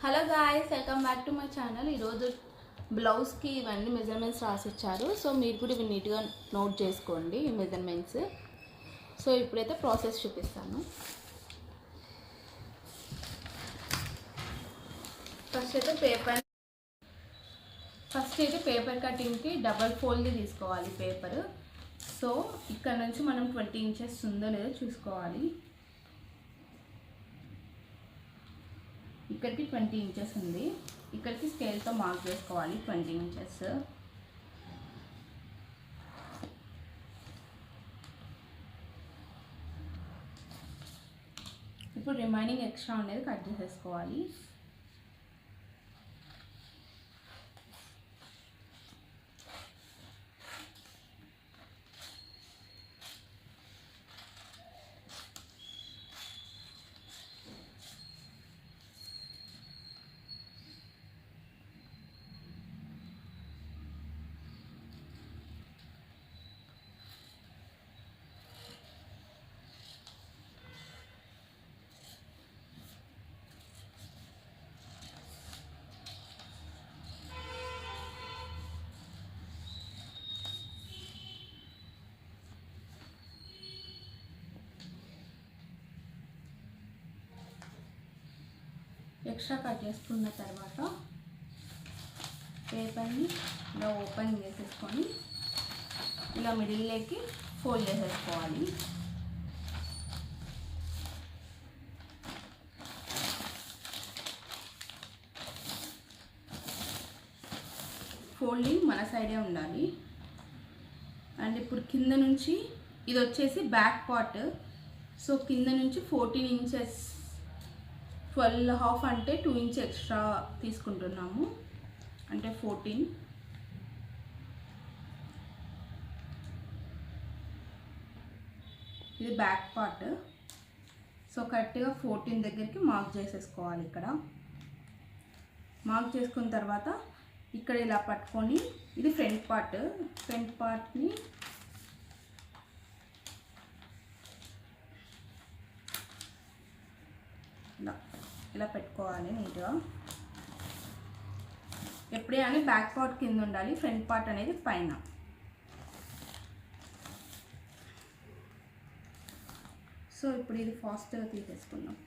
Hello guys, welcome back to my channel. ఈరోజు బ్లౌజ్కి ఇవన్నీ మెజర్మెంట్స్ రాసిచ్చారు. సో మీరు కూడా ఇవి నీట్గా నోట్ చేసుకోండి ఈ మెజర్మెంట్స్. సో ఇప్పుడైతే ప్రాసెస్ చూపిస్తాను. ఫస్ట్ అయితే పేపర్ కటింగ్కి డబల్ ఫోల్డ్ తీసుకోవాలి పేపర్. సో ఇక్కడ నుంచి మనం 20 ఇంచెస్ ఉందో లేదో చూసుకోవాలి. ఇక్కడికి 20 ఇంచెస్ ఉంది. ఇక్కడికి స్కేల్తో మార్క్ చేసుకోవాలి 20 ఇంచెస్. ఇప్పుడు రిమైనింగ్ ఎక్స్ట్రా అనేది కట్ చేసేసుకోవాలి. ఎక్స్ట్రా కట్ చేసుకున్న తర్వాత పేపర్ని ఇలా ఓపెన్ చేసేసుకొని ఇలా మిడిల్లోకి ఫోల్డ్ చేసేసుకోవాలి. ఫోల్డింగ్ మన సైడే ఉండాలి. అండ్ ఇప్పుడు కింద నుంచి ఇది వచ్చేసి బ్యాక్ పార్ట్. సో కింద నుంచి 14 ఇంచెస్ 12.5 అంటే 2 ఇంచ్ ఎక్స్ట్రా తీసుకుంటున్నాము, అంటే 14. ఇది బ్యాక్ పార్ట్. సో కరెక్ట్గా 14 దగ్గరికి మార్క్ చేసేసుకోవాలి. ఇక్కడ మార్క్ చేసుకున్న తర్వాత ఇక్కడ ఇలా పట్టుకొని, ఇది ఫ్రంట్ పార్ట్ని ఇలా పెట్టుకోవాలి నీట్గా. ఎప్పుడే అని బ్యాక్ పార్ట్ కింద ఉండాలి, ఫ్రంట్ పార్ట్ అనేది పైన. సో ఇప్పుడు ఇది ఫాస్ట్గా తీసేసుకుందాం.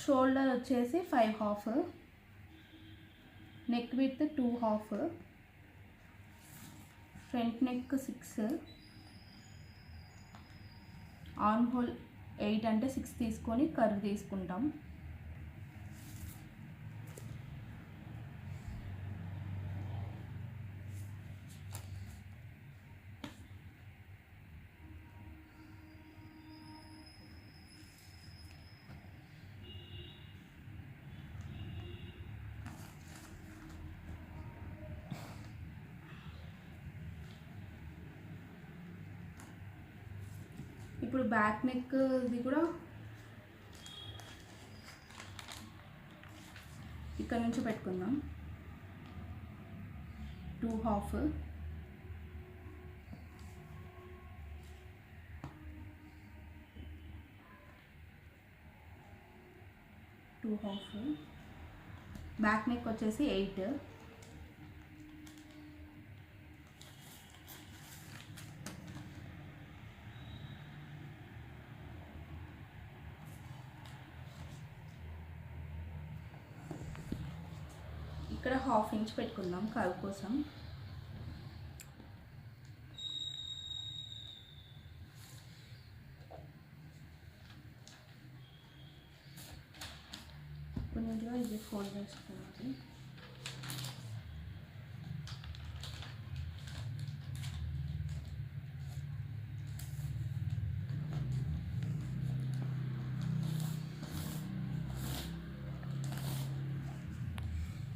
షోల్డర్ వచ్చేసి 5.5, neck width 2.5, front neck 6, arm whole 8 అంటే 6 తీసుకొని కర్వ్ తీసుకుంటాం. ఇప్పుడు బ్యాక్ నెక్ ఇది కూడా ఇక్కడ నుంచి పెట్టుకుందాం. 2.5, బ్యాక్ నెక్ వచ్చేసి 8. ఇక్కడ 1/2 ఇంచ్ పెట్టుకుందాం కర్వ్ కోసం. ఇప్పుడు నీట్గా ఇది ఫోల్డ్ చేసుకోవాలి.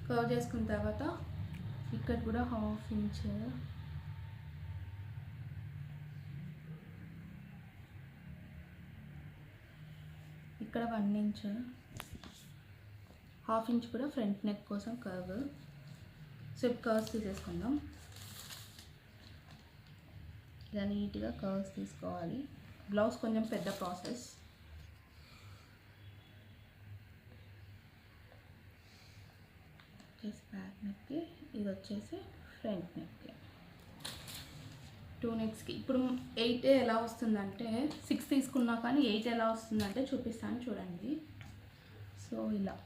కర్వ్ చేసుకున్న తర్వాత ఇక్కడ కూడా 1/2 ఇంచ్, ఇక్కడ 1 ఇంచ్, 1/2 ఇంచ్ కూడా ఫ్రంట్ నెక్ కోసం కర్వ్. సో ఇప్పుడు కర్వ్స్ తీసేసుకుందాం. ఇలా నీట్గా కర్వ్స్ తీసుకోవాలి. బ్లౌజ్ కొంచెం పెద్ద ప్రాసెస్. బ్యాక్ నెక్కి, ఇది వచ్చేసి ఫ్రంట్ నెక్కి. 2 నెక్స్కి ఇప్పుడు 8 ఎలా వస్తుందంటే 6 తీసుకున్నా కానీ 8 ఎలా వస్తుందంటే చూపిస్తాను చూడండి. సో ఇలా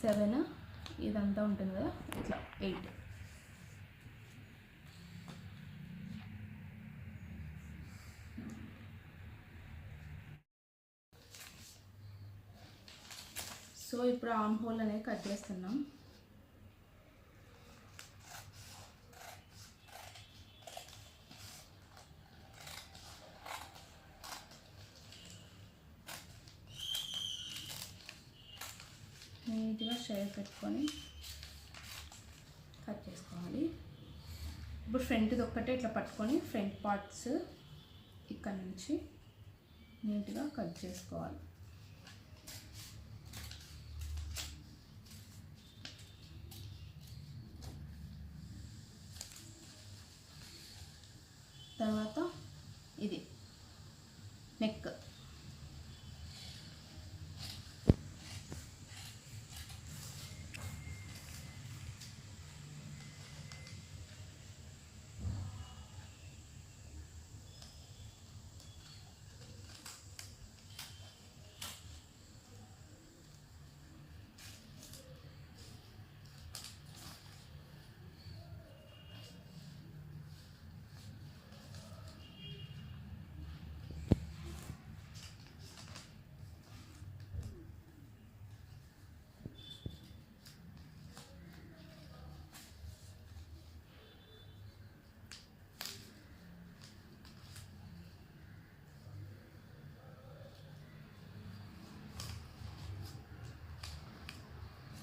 7 ఇదంతా ఉంటుంది కదా, ఇట్లా 8. సో ఇప్పుడు ఆర్మ్ హోల్ అనేది కట్ చేస్తున్నాం. నీట్గా షేప్ పెట్టుకొని కట్ చేసుకోవాలి. ఇప్పుడు ఫ్రంట్ది ఒక్కటే ఇట్లా పట్టుకొని ఫ్రంట్ పార్ట్స్ ఇక్కడ నుంచి నీట్గా కట్ చేసుకోవాలి. తర్వాత ఇది నెక్,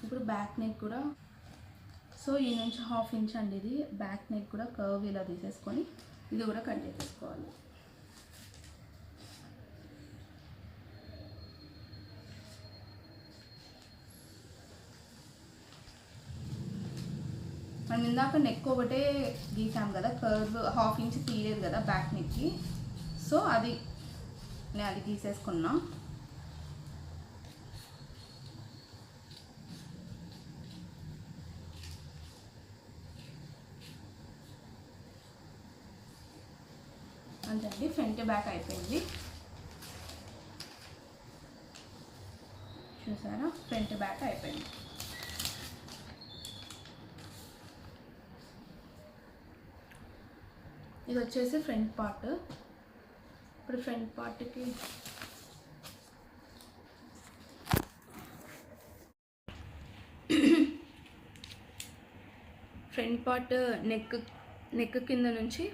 ఇప్పుడు బ్యాక్ నెక్ కూడా. సో ఈ నుంచి 1/2 ఇంచ్ అండి ఇది. బ్యాక్ నెక్ కూడా కర్వ్ ఇలా తీసేసుకొని ఇది కూడా కట్ చేసేసుకోవాలి. మనం ఇందాక నెక్ ఒకటే గీసాం కదా, కర్వ్ 1/2 ఇంచ్ తీయలేదు కదా బ్యాక్ నెక్కి. సో నేను అది గీసేసుకున్నా. అంతే, ఫ్రంట్ బ్యాక్ అయిపోయింది. చూసారా, ఫ్రంట్ బ్యాక్ అయిపోయింది. ఇది వచ్చేసి ఫ్రంట్ పార్ట్. ఇప్పుడు ఫ్రంట్ పార్ట్కి ఫ్రంట్ పార్ట్ నెక్ కింద నుంచి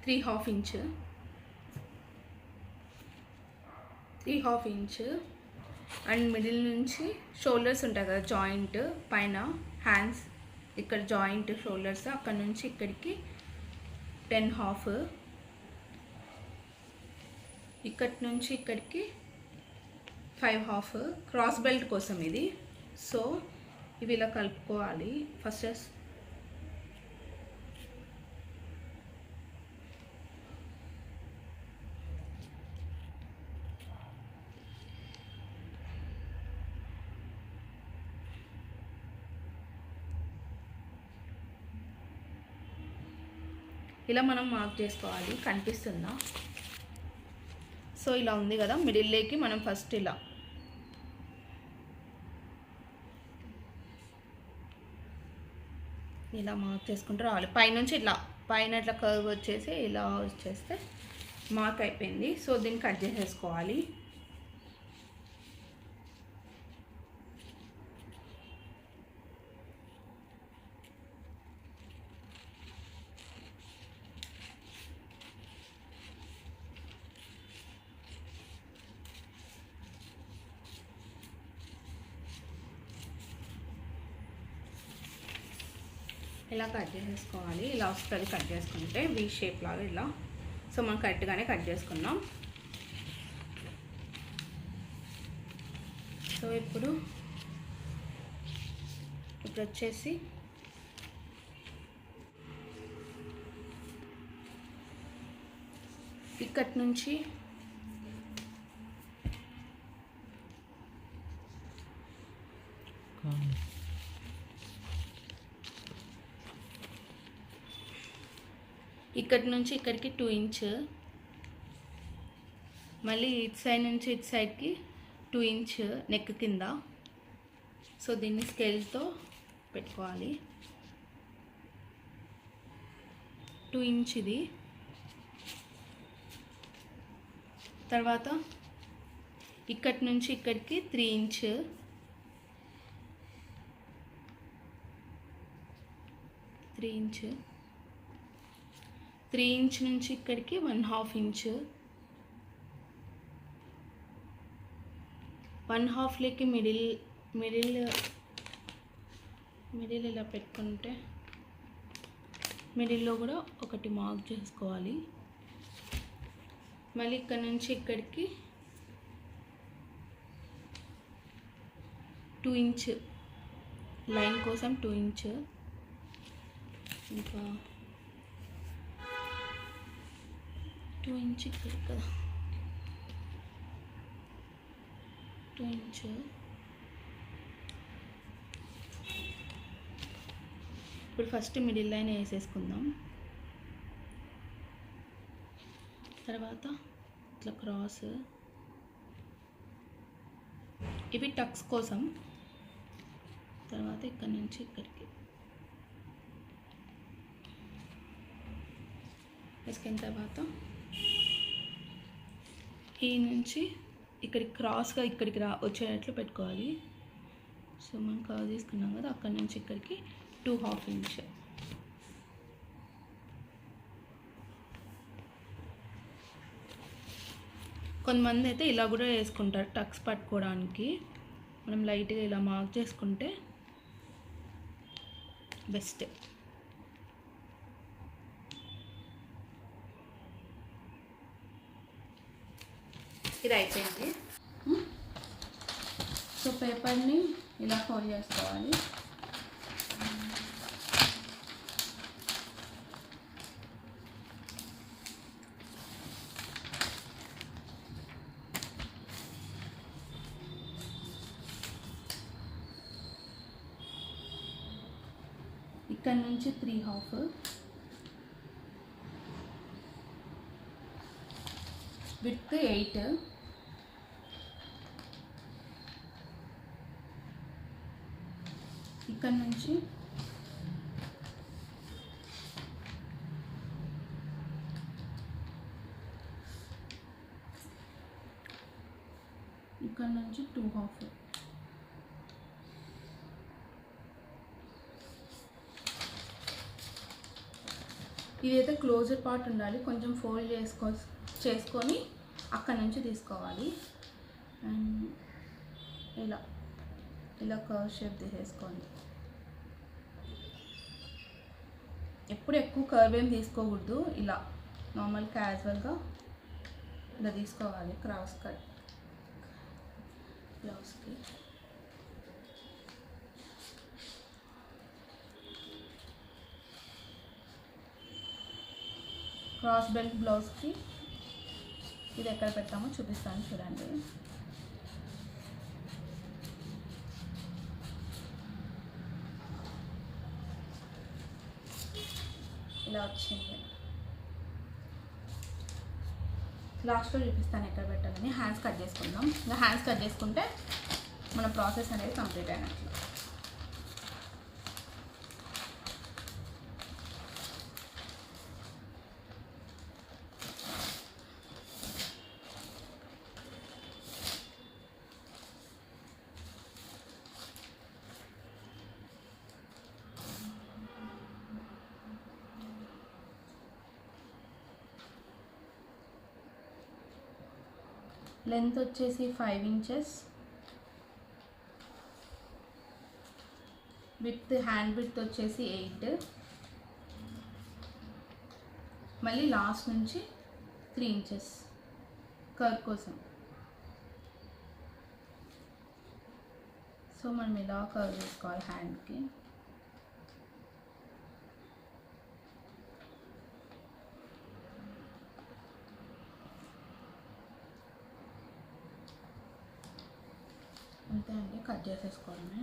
3/2 ఇంచ్, 3/2 ఇంచ్ అండ్ మిడిల్ నుంచి షోల్డర్స్ ఉంటాయి కదా, జాయింట్ పైన హ్యాండ్స్ ఇక్కడ జాయింట్ షోల్డర్స్, అక్కడ నుంచి ఇక్కడికి 10/2, ఇక్కడి నుంచి ఇక్కడికి 5/2 క్రాస్ బెల్ట్ కోసం ఇది. సో ఇవి ఇలా కలుపుకోవాలి. ఫస్ట్ ఇలా మనం మార్క్ చేసుకోవాలి. కనిపిస్తుందా? సో ఇలా ఉంది కదా, మిడిల్లోకి మనం ఫస్ట్ ఇలా మార్క్ చేసుకుంటూ రావాలి. పైనుంచి పైన ఇట్లా కర్వ్ వచ్చేసి ఇలా వచ్చేస్తే మార్క్ అయిపోయింది. సో దీన్ని కట్ చేసేసుకోవాలి. ఇలా కట్ చేసేసుకోవాలి. ఇలా వస్తుంది కట్ చేసుకుంటే వీ షేప్ లాగా ఇలా. సో మనం కరెక్ట్గానే కట్ చేసుకున్నాం. సో ఇప్పుడు వచ్చేసి ఇక్కడి నుంచి ఇక్కడి నుంచి ఇక్కడికి 2 ఇంచ్, మళ్ళీ ఇటు సైడ్ నుంచి ఇటు సైడ్కి 2 ఇంచ్ నెక్ కింద. సో దీన్ని స్కేల్తో పెట్టుకోవాలి. 2 ఇంచ్ ఇది. తర్వాత ఇక్కడి నుంచి ఇక్కడికి 3 ఇంచ్, 3 ఇంచ్, 3 ఇంచ్ నుంచి ఇక్కడికి 1/2 ఇంచ్, 1/2 మిడిల్ ఇలా పెట్టుకుంటే మిడిల్లో కూడా ఒకటి మార్క్ చేసుకోవాలి. మళ్ళీ ఇక్కడ నుంచి ఇక్కడికి 2 ఇంచ్ లైన్ కోసం 2 ఇంచ్, ఇంకా 2 ఇంచ్ ఇక్కడ కదా, 2 ఇంచ్. ఇప్పుడు ఫస్ట్ మిడిల్ లైన్ వేసేసుకుందాం. తర్వాత ఇట్లా క్రాస్, ఇవి టక్స్ కోసం. తర్వాత ఇక్కడ నుంచి ఇక్కడికి వేసుకున్న తర్వాత ఈ నుంచి ఇక్కడికి క్రాస్గా ఇక్కడికి వచ్చేటట్లు పెట్టుకోవాలి. సో మనం కర్వ్ తీసుకున్నాం కదా, అక్కడి నుంచి ఇక్కడికి 2/2 ఇంచ్. కొంతమంది అయితే ఇలా కూడా వేసుకుంటారు టక్స్ పట్టుకోవడానికి. మనం లైట్గా ఇలా మార్క్ చేసుకుంటే బెస్ట్. ఇది అయిపోయింది. సో పేపర్ని ఇలా ఫోల్డ్ చేసుకోవాలి. ఇక్కడ నుంచి 3/2, విడ్త్ 8, ఇక్కడ నుంచి ఇక్కడ నుంచి 2/2. ఇదైతే క్లోజర్ పార్ట్ ఉండాలి, కొంచెం ఫోల్డ్ చేసుకొని అక్కడ నుంచి తీసుకోవాలి. అండ్ ఇలా కర్వ్ షేప్ తీసేసుకోండి. ఎప్పుడు ఎక్కువ కర్వ్ ఏం తీసుకోకూడదు, ఇలా నార్మల్ క్యాజువల్గా ఇలా తీసుకోవాలి. క్రాస్ కట్ బ్లౌజ్కి. క్రాస్ బెల్ట్ బ్లౌజ్కి ఇది ఎక్కడ పెట్టామో చూపిస్తాను చూడండి. ఇలా వచ్చింది. లాస్ట్లో చూపిస్తాను ఎక్కడ పెట్టాలని. హ్యాండ్స్ కట్ చేసుకుందాం. ఇంకా హ్యాండ్స్ కట్ చేసుకుంటే మన ప్రాసెస్ అనేది కంప్లీట్ అయినట్లు. లెంత్ వచ్చేసి 5 ఇంచెస్, హ్యాండ్ విడ్త్ వచ్చేసి 8, మళ్ళీ లాస్ట్ నుంచి 3 ఇంచెస్ కర్వ్ కోసం. సో మనం ఇలా కర్వ్ చేసుకోవాలి హ్యాండ్కి. అంతే అండి, కట్ చేసేసుకోవడమే.